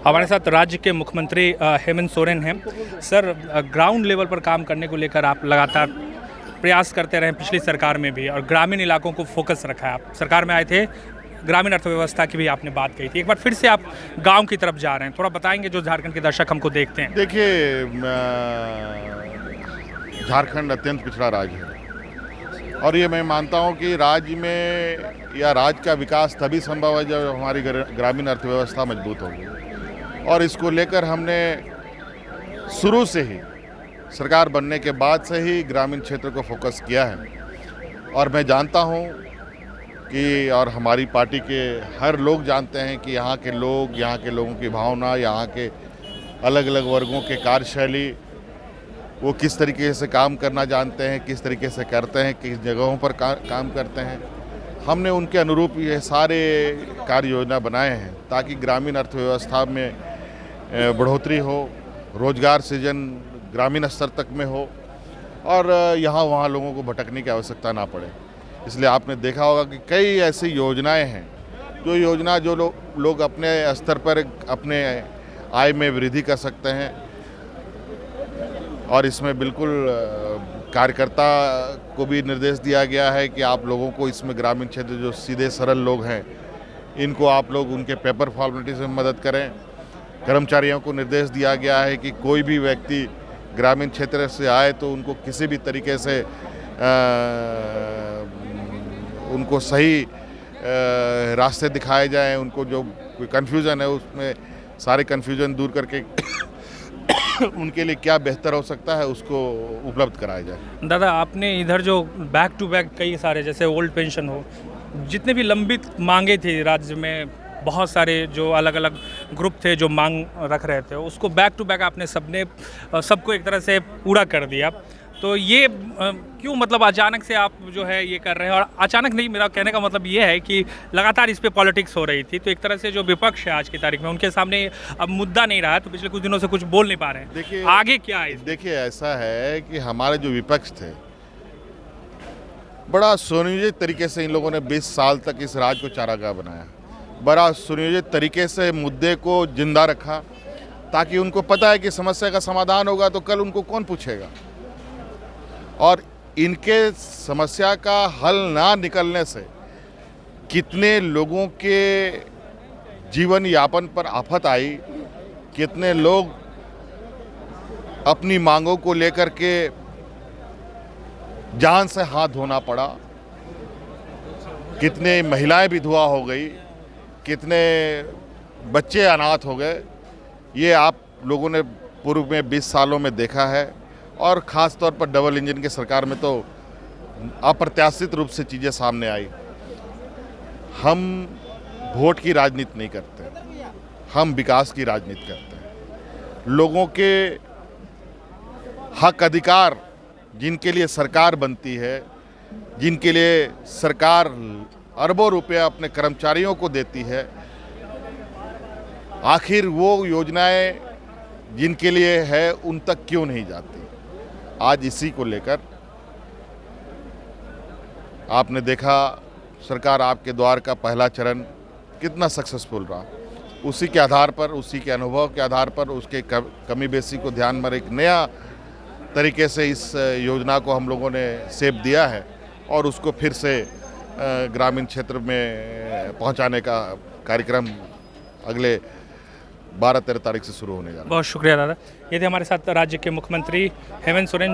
हमारे साथ राज्य के मुख्यमंत्री हेमंत सोरेन हैं। सर, ग्राउंड लेवल पर काम करने को लेकर आप लगातार प्रयास करते रहे पिछली सरकार में भी, और ग्रामीण इलाकों को फोकस रखा है। आप सरकार में आए थे, ग्रामीण अर्थव्यवस्था की भी आपने बात कही थी। एक बार फिर से आप गांव की तरफ जा रहे हैं, थोड़ा बताएंगे जो झारखंड के दर्शक हमको देखते हैं। देखिए, झारखंड अत्यंत पिछड़ा राज्य है और ये मैं मानता हूँ कि राज्य में या राज्य का विकास तभी संभव है जब हमारी ग्रामीण अर्थव्यवस्था मजबूत होगी। और इसको लेकर हमने शुरू से ही, सरकार बनने के बाद से ही ग्रामीण क्षेत्र को फोकस किया है। और मैं जानता हूँ कि और हमारी पार्टी के हर लोग जानते हैं कि यहाँ के लोगों की भावना, यहाँ के अलग अलग वर्गों के कार्यशैली, वो किस तरीके से काम करना जानते हैं, किस तरीके से करते हैं, किस जगहों पर काम करते हैं। हमने उनके अनुरूप ये सारे कार्य योजना बनाए हैं ताकि ग्रामीण अर्थव्यवस्था में बढ़ोतरी हो, रोजगार सृजन ग्रामीण स्तर तक में हो और यहाँ वहाँ लोगों को भटकने की आवश्यकता ना पड़े। इसलिए आपने देखा होगा कि कई ऐसी योजनाएं हैं जो लोग अपने स्तर पर अपने आय में वृद्धि कर सकते हैं। और इसमें बिल्कुल कार्यकर्ता को भी निर्देश दिया गया है कि आप लोगों को इसमें ग्रामीण क्षेत्र जो सीधे सरल लोग हैं, इनको आप लोग उनके पेपर फॉर्मेलिटीज में मदद करें। कर्मचारियों को निर्देश दिया गया है कि कोई भी व्यक्ति ग्रामीण क्षेत्र से आए तो उनको किसी भी तरीके से उनको सही रास्ते दिखाए जाएं। उनको जो कन्फ्यूज़न है उसमें सारे कन्फ्यूज़न दूर करके उनके लिए क्या बेहतर हो सकता है उसको उपलब्ध कराया जाए। दादा, आपने इधर जो बैक टू बैक कई सारे, जैसे ओल्ड पेंशन हो, जितने भी लंबित मांगे थी राज्य में, बहुत सारे जो अलग अलग ग्रुप थे जो मांग रख रहे थे, उसको बैक टू बैक आपने सबको एक तरह से पूरा कर दिया। तो ये क्यों, मतलब अचानक से आप जो है ये कर रहे हैं? और अचानक नहीं, मेरा कहने का मतलब ये है कि लगातार इस पे पॉलिटिक्स हो रही थी, तो एक तरह से जो विपक्ष है आज की तारीख में, उनके सामने अब मुद्दा नहीं रहा है, तो पिछले कुछ दिनों से कुछ बोल नहीं पा रहे हैं। देखिए, आगे क्या है? देखिए, ऐसा है कि हमारे जो विपक्ष थे, बड़ा सुनियोजित तरीके से इन लोगों ने 20 साल तक इस राज्य को चारागाह बनाया। बड़ा सुनियोजित तरीके से मुद्दे को जिंदा रखा ताकि उनको पता है कि समस्या का समाधान होगा तो कल उनको कौन पूछेगा। और इनके समस्या का हल ना निकलने से कितने लोगों के जीवन यापन पर आफत आई, कितने लोग अपनी मांगों को लेकर के जान से हाथ धोना पड़ा, कितने महिलाएं विधवा हो गई, कितने बच्चे अनाथ हो गए। ये आप लोगों ने पूर्व में 20 सालों में देखा है। और ख़ास तौर पर डबल इंजन की सरकार में तो अप्रत्याशित रूप से चीज़ें सामने आई। हम वोट की राजनीति नहीं करते, हम विकास की राजनीति करते हैं। लोगों के हक अधिकार जिनके लिए सरकार बनती है, जिनके लिए सरकार अरबों रुपया अपने कर्मचारियों को देती है, आखिर वो योजनाएं जिनके लिए है उन तक क्यों नहीं जाती? आज इसी को लेकर आपने देखा सरकार आपके द्वार का पहला चरण कितना सक्सेसफुल रहा। उसी के आधार पर, उसी के अनुभव के आधार पर, उसके कमी बेसी को ध्यान में एक नया तरीके से इस योजना को हम लोगों ने शेप दिया है और उसको फिर से ग्रामीण क्षेत्र में पहुंचाने का कार्यक्रम अगले 12-13 तारीख से शुरू होने जा रहा है। बहुत शुक्रिया दादा। ये थे हमारे साथ राज्य के मुख्यमंत्री हेमंत सोरेन।